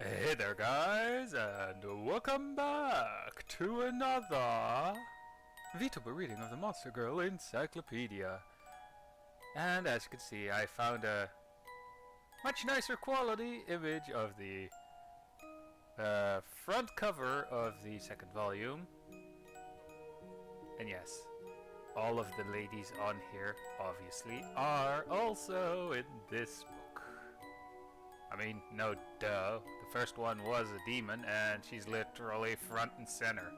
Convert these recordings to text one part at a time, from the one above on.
Hey there guys, and welcome back to another Vtuber reading of the Monster Girl Encyclopedia. And as you can see, I found a much nicer quality image of the front cover of the second volume. And yes, all of the ladies on here, obviously, are also in this book. I mean, no duh. The first one was a demon, and she's literally front and center.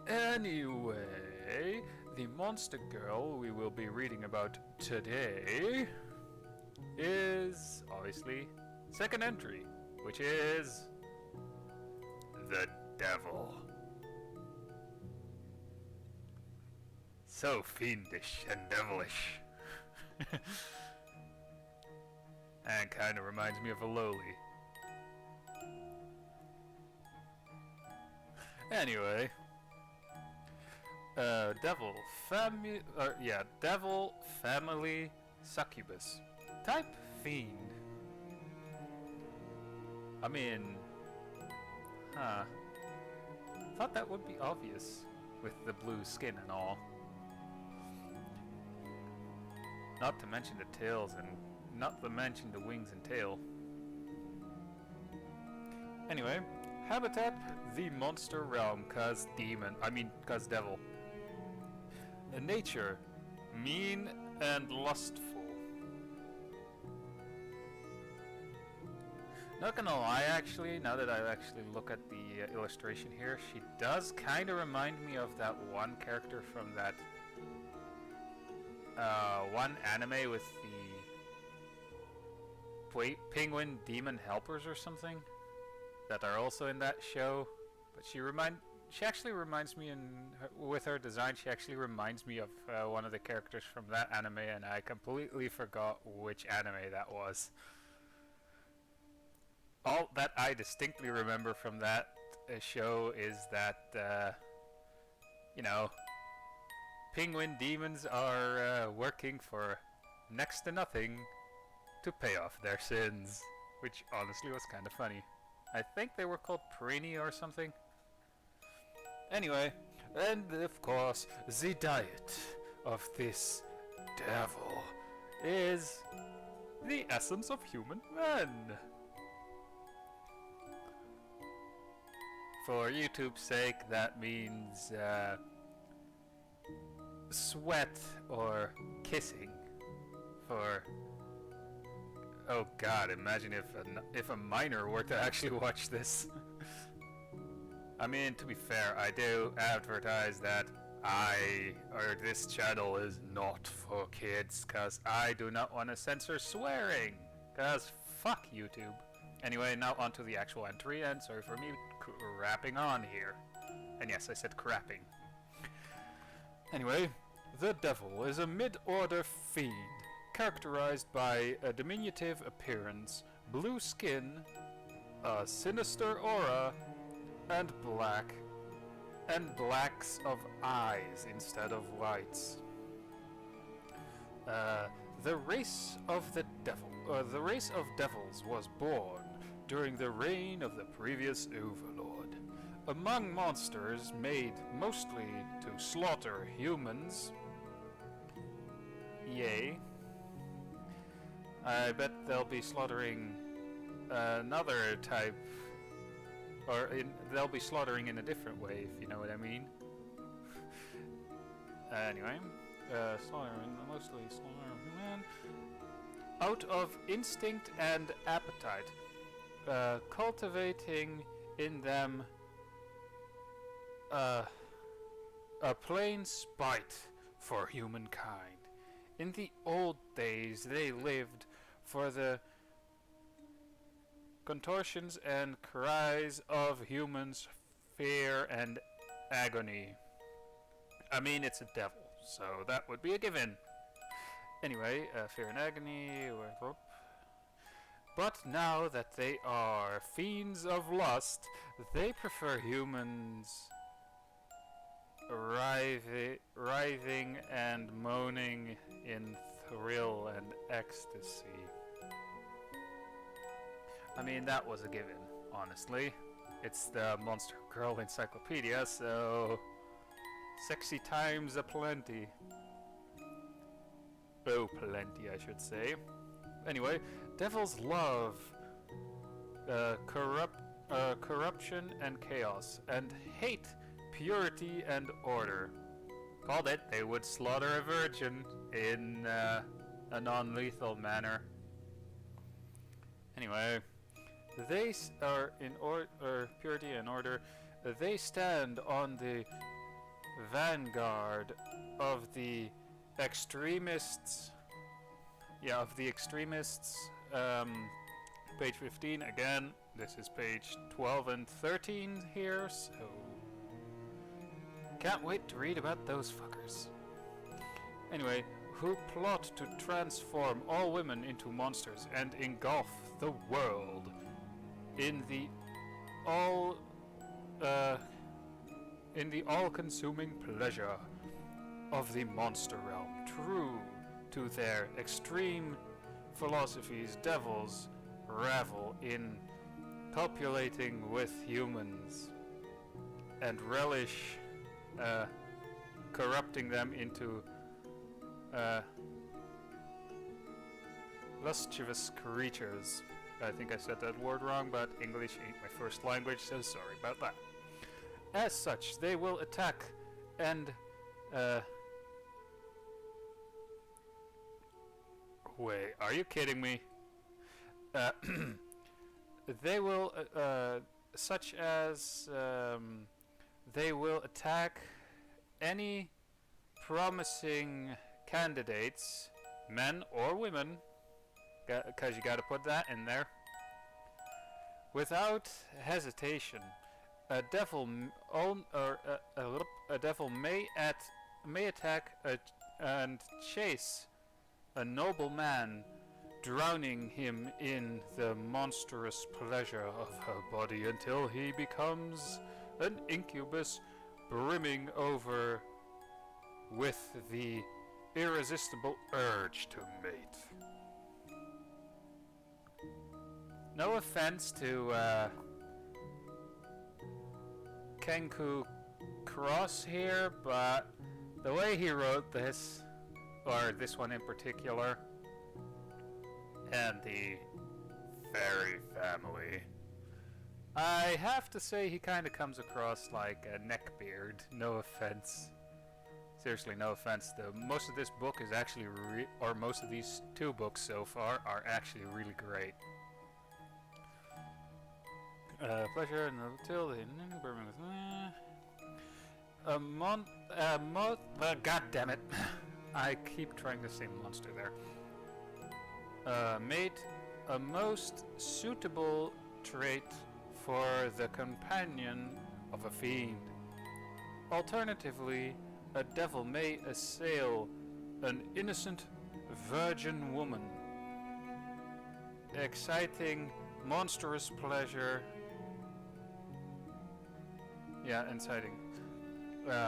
Anyway, the monster girl we will be reading about today is, obviously, second entry, which is the devil. So fiendish and devilish. And kind of reminds me of a lowly. Anyway, devil family succubus type fiend. I mean, thought that would be obvious with the blue skin and all. Not to mention the tails and not to mention the wings and tail. Anyway, habitat, the monster realm, cause devil. Nature, mean and lustful. Not gonna lie, actually, now that I actually look at the illustration here, she does kind of remind me of that one character from that one anime with the penguin demon helpers or something that are also in that show. But she actually reminds me with her design. She actually reminds me of one of the characters from that anime, and I completely forgot which anime that was. All that I distinctly remember from that show is that penguin demons are working for next to nothing to pay off their sins, which honestly was kind of funny. I think they were called Perini or something. Anyway, and of course, the diet of this devil is the essence of human men. For YouTube's sake, that means sweat or kissing. Oh god, imagine if a minor were to actually watch this. I mean, to be fair, I do advertise that this channel is not for kids, cause I do not want to censor swearing, cause fuck YouTube. Anyway, now onto the actual entry, and sorry for me crapping on here. And yes, I said crapping. Anyway, the devil is a mid-order fiend, characterized by a diminutive appearance, blue skin, a sinister aura, and blacks of eyes instead of whites. The race of devils was born during the reign of the previous overlord. Among monsters made mostly to slaughter humans. Yay. I bet they'll be slaughtering another type, they'll be slaughtering in a different way, if you know what I mean. Anyway, mostly slaughtering human. Out of instinct and appetite, cultivating in them a plain spite for humankind. In the old days, they lived for the contortions and cries of humans' fear and agony. I mean, it's a devil, so that would be a given. Anyway, fear and agony. But now that they are fiends of lust, they prefer humans writhing and moaning in thrill and ecstasy. I mean, that was a given, honestly. It's the Monster Girl Encyclopedia, so sexy times aplenty. Oh, plenty, I should say. Anyway, devils love corruption and chaos, and hate purity and order. Called it. They would slaughter a virgin in a non-lethal manner. Anyway, they are in purity and order. They stand on the vanguard of the extremists. Yeah, of the extremists. Page 15 again. This is page 12 and 13 here, so can't wait to read about those fuckers. Anyway, who plot to transform all women into monsters and engulf the world in the all-consuming pleasure of the monster realm. True to their extreme philosophies, devils revel in copulating with humans and relish corrupting them into luscious creatures. I think I said that word wrong, but English ain't my first language, so sorry about that. As such, they will attack and wait, are you kidding me? They will such as they will attack any promising candidates, men or women, because you gotta put that in there, without hesitation. A devil may attack and chase a noble man, drowning him in the monstrous pleasure of her body until he becomes an incubus brimming over with the irresistible urge to mate. No offense to Kenku Cross here, but the way he wrote this, or this one in particular, and the fairy family, I have to say he kind of comes across like a neckbeard. No offense. Seriously, no offense. Most of this book is actually, or most of these two books so far are actually really great. Pleasure and till the God damn it! I keep trying to say monster there. Mate, a most suitable trait for the companion of a fiend. Alternatively, a devil may assail an innocent virgin woman, exciting monstrous pleasure. Inciting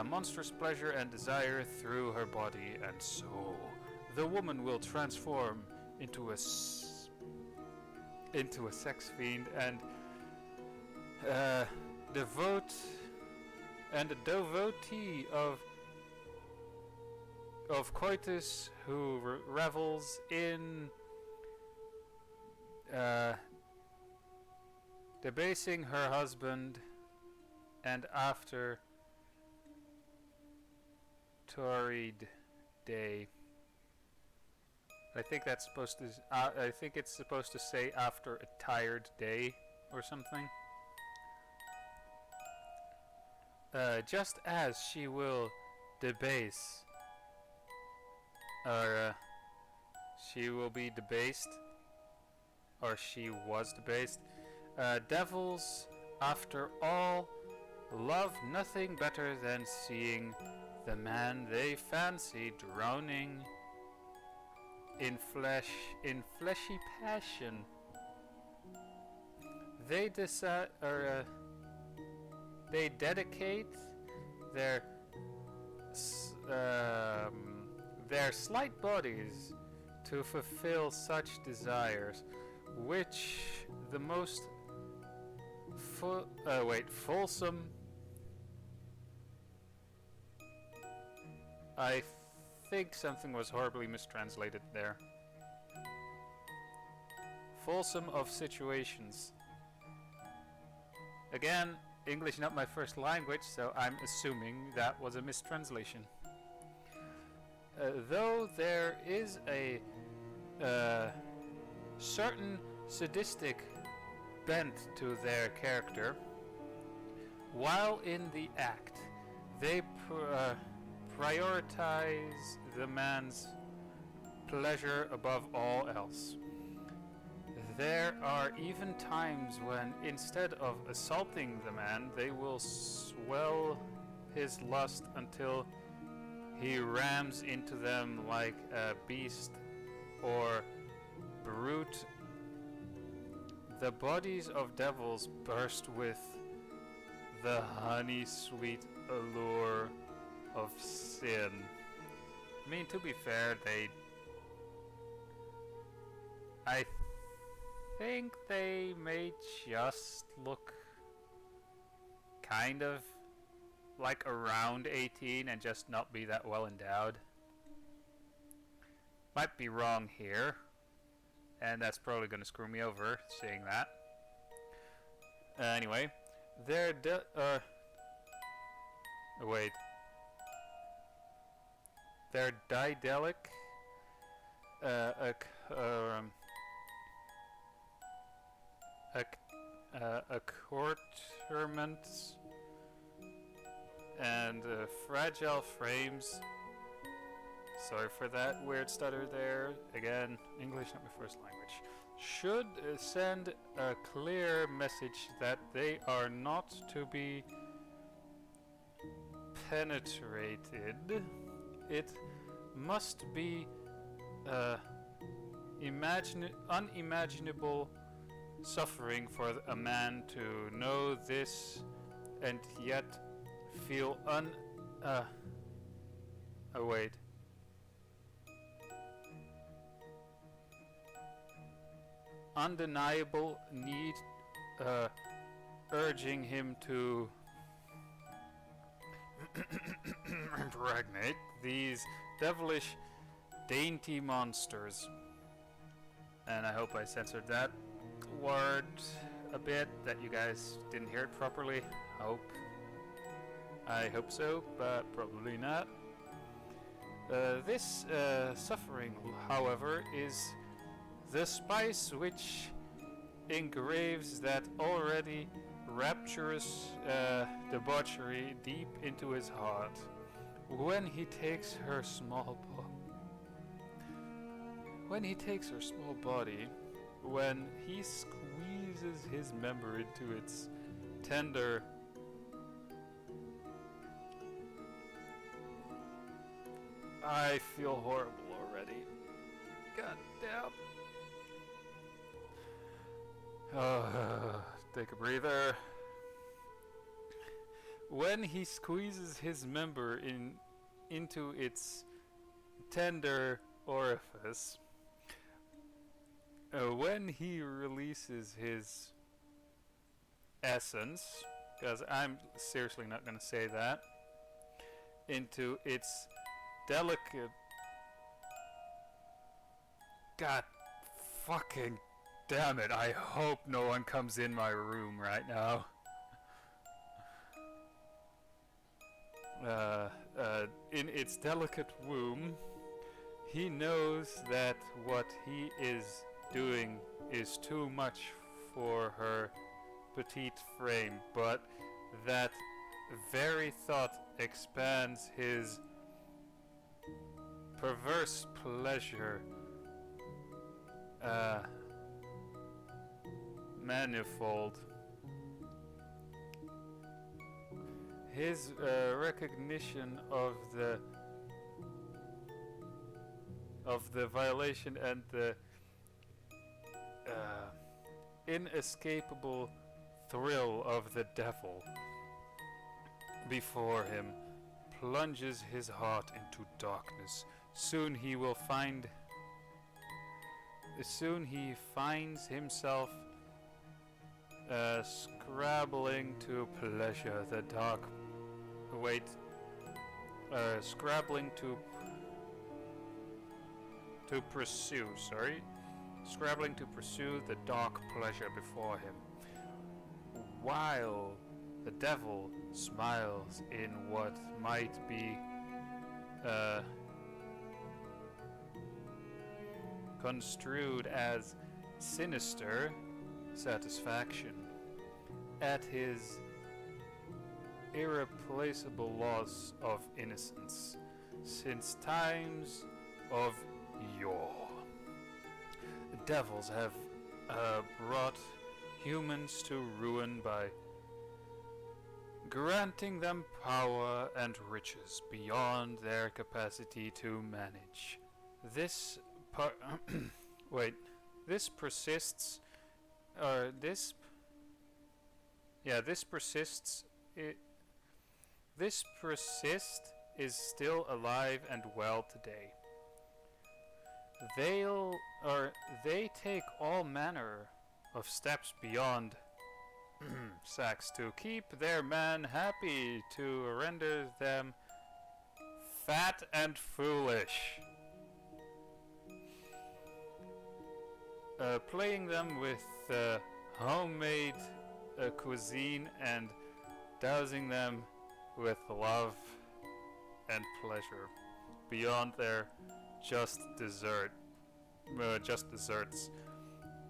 monstrous pleasure and desire through her body and soul. The woman will transform into a sex fiend and a devotee of coitus who revels in debasing her husband, and after torrid day. I think that's supposed to. I think it's supposed to say after a tired day or something. Just as she will debase, or she will be debased, or she was debased. Devils, after all, love nothing better than seeing the man they fancy drowning in fleshy passion. They dedicate their slight bodies to fulfill such desires, which the most wholesome. I think something was horribly mistranslated there. Wholesome of situations. Again, English not my first language, so I'm assuming that was a mistranslation. Though there is a certain sadistic bent to their character, while in the act, they prioritize the man's pleasure above all else. There are even times when, instead of assaulting the man, they will swell his lust until he rams into them like a beast or brute. The bodies of devils burst with the honey-sweet allure of sin. I mean, to be fair, I think they may just look kind of like around 18 and just not be that well endowed. Might be wrong here, and that's probably going to screw me over seeing that. Anyway, they're they're daedalic, accoutrements, and fragile frames. Sorry for that weird stutter there. Again, English not my first language. Should send a clear message that they are not to be penetrated. It must be unimaginable suffering for a man to know this and yet feel undeniable need urging him to impregnate these devilish dainty monsters. And I hope I censored that word a bit, that you guys didn't hear it properly. I hope so, but probably not. This suffering, however, is the spice which engraves that already rapturous debauchery deep into his heart. When he takes her small body, when he squeezes his member into its tender I feel horrible already. God damn. Take a breather. When he squeezes his member into its tender orifice, when he releases his essence, because I'm seriously not going to say that, into its delicate... God fucking damn it, I hope no one comes in my room right now. In its delicate womb, he knows that what he is doing is too much for her petite frame, but that very thought expands his perverse pleasure manifold. His recognition of the violation and the inescapable thrill of the devil before him plunges his heart into darkness. Soon he will find soon he finds himself scrabbling to pleasure the dark. Wait. Scrabbling to pursue. Sorry. Scrabbling to pursue the dark pleasure before him, while the devil smiles in what might be construed as sinister satisfaction at his irreplaceable loss of innocence since times of yore. The devils have brought humans to ruin by granting them power and riches beyond their capacity to manage. This this persists, this persists is still alive and well today. They take all manner of steps beyond sex to keep their man happy, to render them fat and foolish. Playing them with homemade cuisine and dousing them with love and pleasure beyond their just desserts.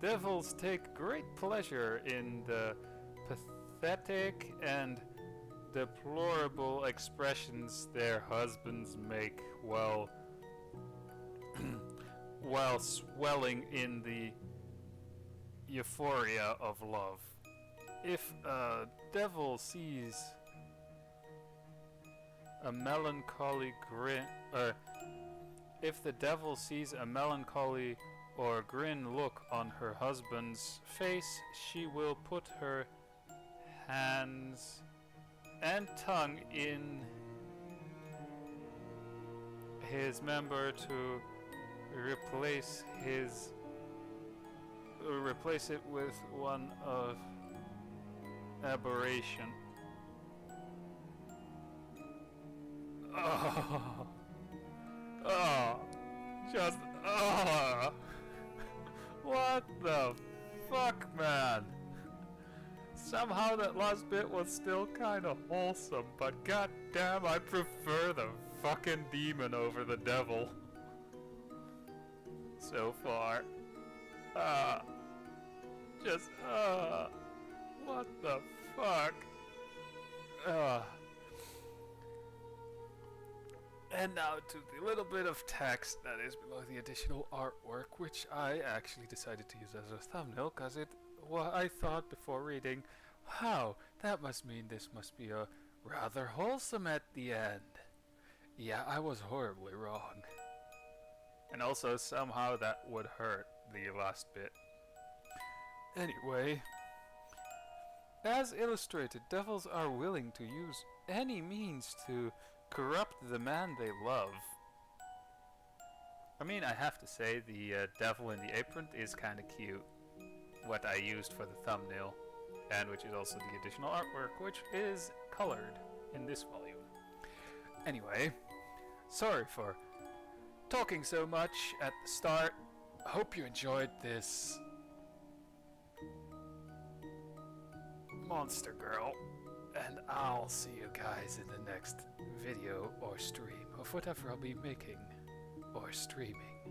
Devils take great pleasure in the pathetic and deplorable expressions their husbands make while swelling in the euphoria of love. If a devil sees a melancholy grin, if the devil sees a melancholy or grin look on her husband's face, she will put her hands and tongue in his member to replace it with one of aberration. What the fuck, man? Somehow that last bit was still kinda wholesome, but goddamn, I prefer the fucking demon over the devil. So far. What the fuck? And now to the little bit of text that is below the additional artwork, which I actually decided to use as a thumbnail, because I thought before reading, wow, that must mean this must be a rather wholesome at the end. Yeah, I was horribly wrong. And also, somehow that would hurt the last bit. Anyway, as illustrated, devils are willing to use any means to corrupt the man they love. I mean, I have to say, the devil in the apron is kinda cute. What I used for the thumbnail, and which is also the additional artwork, which is colored in this volume. Anyway, sorry for talking so much at the start. Hope you enjoyed this Monster Girl, and I'll see you guys in the next video or stream of whatever I'll be making or streaming.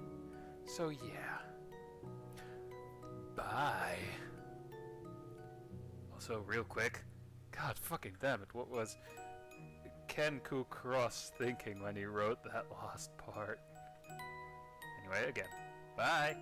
So yeah, bye. Also, real quick, god fucking damn it, what was Ken Cross thinking when he wrote that last part? Anyway, again, bye.